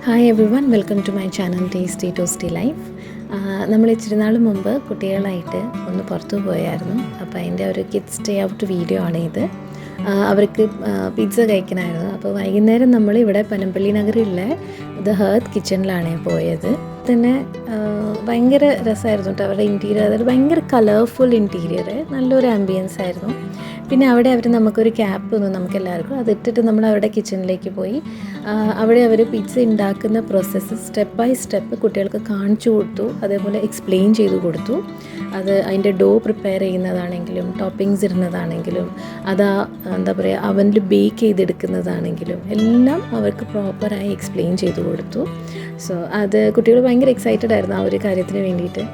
Hi everyone, welcome to my channel Tasty Toasty Life. നമ്മൾ ഇച്ചിരി നാൾ മുമ്പ് കുട്ടികളായിട്ട് ഒന്ന് പുറത്തു പോയായിരുന്നു. അപ്പോൾ അതിൻ്റെ ഒരു കിഡ്സ് ഡേ ഔട്ട് വീഡിയോ ആണ് ഇത്. അവർക്ക് പിസ്സ കഴിക്കണമായിരുന്നു. അപ്പോൾ വൈകുന്നേരം നമ്മൾ ഇവിടെ പനമ്പള്ളി നഗറിലെ ദ ഹേർത്ത് കിച്ചണിലാണ് പോയത്. തന്നെ ഭയങ്കര രസമായിരുന്നു കേട്ടോ. അവരുടെ ഇൻറ്റീരിയർ അതായത് ഭയങ്കര കളർഫുൾ ഇൻറ്റീരിയർ, നല്ലൊരു ആംബിയൻസ് ആയിരുന്നു. പിന്നെ അവിടെ അവർ നമുക്കൊരു ക്യാപ്പ് തന്നു നമുക്ക് എല്ലാവർക്കും. അതിട്ടിട്ട് നമ്മൾ അവരുടെ കിച്ചണിലേക്ക് പോയി. അവിടെ അവർ പിസ്സ ഉണ്ടാക്കുന്ന പ്രോസസ്സ് സ്റ്റെപ്പ് ബൈ സ്റ്റെപ്പ് കുട്ടികൾക്ക് കാണിച്ചു കൊടുത്തു, അതേപോലെ എക്സ്പ്ലെയിൻ ചെയ്തു കൊടുത്തു. അത് അതിൻ്റെ ഡോ പ്രിപ്പയർ ചെയ്യുന്നതാണെങ്കിലും ടോപ്പിങ്സ് ഇടുന്നതാണെങ്കിലും എന്താ പറയുക അവനിൽ ബേക്ക് ചെയ്തെടുക്കുന്നതാണെങ്കിലും എല്ലാം അവർക്ക് പ്രോപ്പറായി എക്സ്പ്ലെയിൻ ചെയ്തു കൊടുത്തു. സോ അത് കുട്ടികൾ ഭയങ്കര എക്സൈറ്റഡ് ആയിരുന്നു ആ ഒരു കാര്യത്തിന് വേണ്ടിയിട്ട്.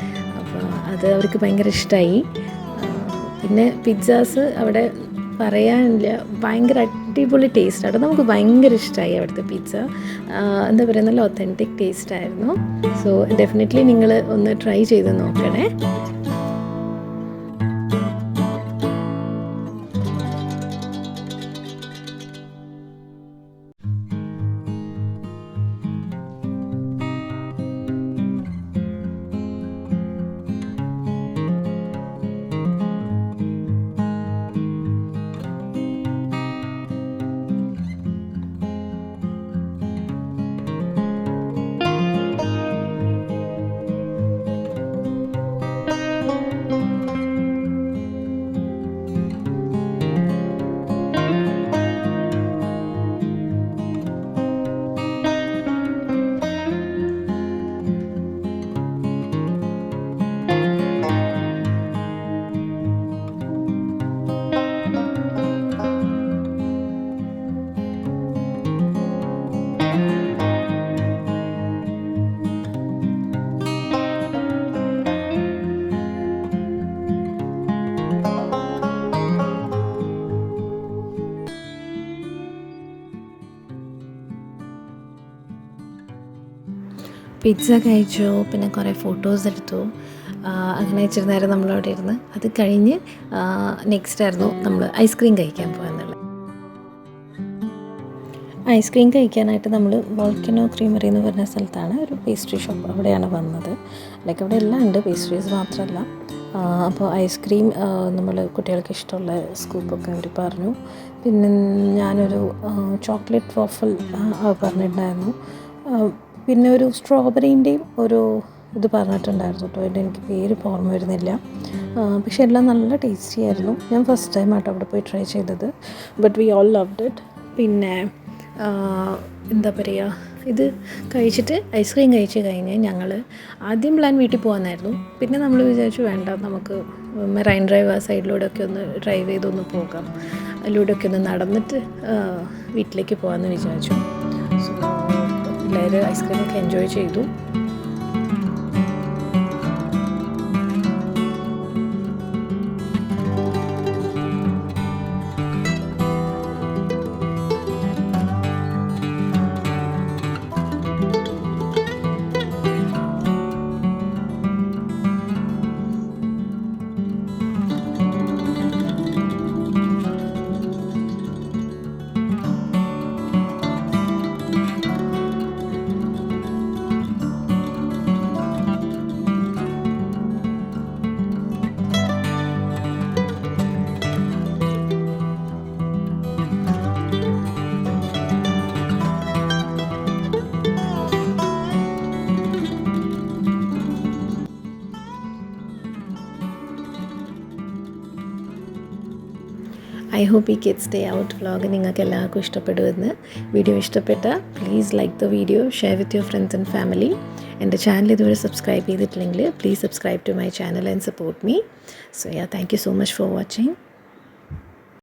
അപ്പോൾ അത് അവർക്ക് ഭയങ്കര ഇഷ്ടമായി. പിന്നെ പിസ്സാസ് അവിടെ പറയാനില്ല, ഭയങ്കര അടിപൊളി ടേസ്റ്റാണ്. നമുക്ക് ഭയങ്കര ഇഷ്ടമായി അവിടുത്തെ പിസ്സ. എന്താ പറയുക, നല്ല ഒത്തൻറ്റിക് ടേസ്റ്റായിരുന്നു. സോ ഡെഫിനറ്റ്ലി നിങ്ങൾ ഒന്ന് ട്രൈ ചെയ്ത് നോക്കണേ. പിസ്സ കഴിച്ചു, പിന്നെ കുറേ ഫോട്ടോസ് എടുത്തു. അങ്ങനെ ഇച്ചിരി നേരം നമ്മളവിടെ ഇരുന്ന് അത് കഴിഞ്ഞ് നെക്സ്റ്റ് ആയിരുന്നു നമ്മൾ ഐസ്ക്രീം കഴിക്കാൻ പോകുന്നുള്ളത്. ഐസ്ക്രീം കഴിക്കാനായിട്ട് നമ്മൾ വോൾക്കനോ ക്രീമറി എന്ന് പറഞ്ഞ സ്ഥലത്താണ്, ഒരു പേസ്ട്രി ഷോപ്പ്, അവിടെയാണ് വന്നത്. ലൈക്ക് അവിടെ എല്ലാം ഉണ്ട്, പേസ്ട്രീസ് മാത്രമല്ല. അപ്പോൾ ഐസ്ക്രീം നമ്മൾ കുട്ടികൾക്ക് ഇഷ്ടമുള്ള സ്കൂപ്പൊക്കെ അവർ പറഞ്ഞു. പിന്നെ ഞാനൊരു ചോക്ലേറ്റ് വാഫിൾ പറഞ്ഞിട്ടുണ്ടായിരുന്നു. പിന്നെ ഒരു സ്ട്രോബെറീൻ്റെയും ഒരു ഇത് പറഞ്ഞിട്ടുണ്ടായിരുന്നു കേട്ടോ. അതിൻ്റെ എനിക്ക് പേര് ഓർമ്മ വരുന്നില്ല. പക്ഷെ എല്ലാം നല്ല ടേസ്റ്റി ആയിരുന്നു. ഞാൻ ഫസ്റ്റ് ടൈം ആട്ടോ അവിടെ പോയി ട്രൈ ചെയ്തത്, but we all loved it. പിന്നെ എന്താ പറയുക, ഇത് കഴിച്ചിട്ട് ഐസ്ക്രീം കഴിച്ച് കഴിഞ്ഞ് ഞങ്ങൾ ആദ്യം പ്ലാൻ വീട്ടിൽ പോകാനായിരുന്നു. പിന്നെ നമ്മൾ വിചാരിച്ചു വേണ്ട, നമുക്ക് മെറൈൻ ഡ്രൈവ് ആ സൈഡിലൂടെയൊക്കെ ഒന്ന് ഡ്രൈവ് ചെയ്തൊന്ന് പോകാം, അതിലൂടെയൊക്കെ ഒന്ന് നടന്നിട്ട് വീട്ടിലേക്ക് പോകാമെന്ന് വിചാരിച്ചു. സോ പിള്ളേർ ഐസ്ക്രീമൊക്കെ എൻജോയ് ചെയ്തു. ഐ ഹോപ്പ് ഈ കിഡ്സ് ഡേ ഔട്ട് വ്ളോഗ് നിങ്ങൾക്ക് എല്ലാവർക്കും ഇഷ്ടപ്പെടുമെന്ന്. വീഡിയോ ഇഷ്ടപ്പെട്ടാൽ please like the video, share with your friends and family. എൻ്റെ ചാനൽ ഇതുവരെ സബ്സ്ക്രൈബ് ചെയ്തിട്ടില്ലെങ്കിൽ please subscribe to my channel and support me. So yeah, thank you so much for watching.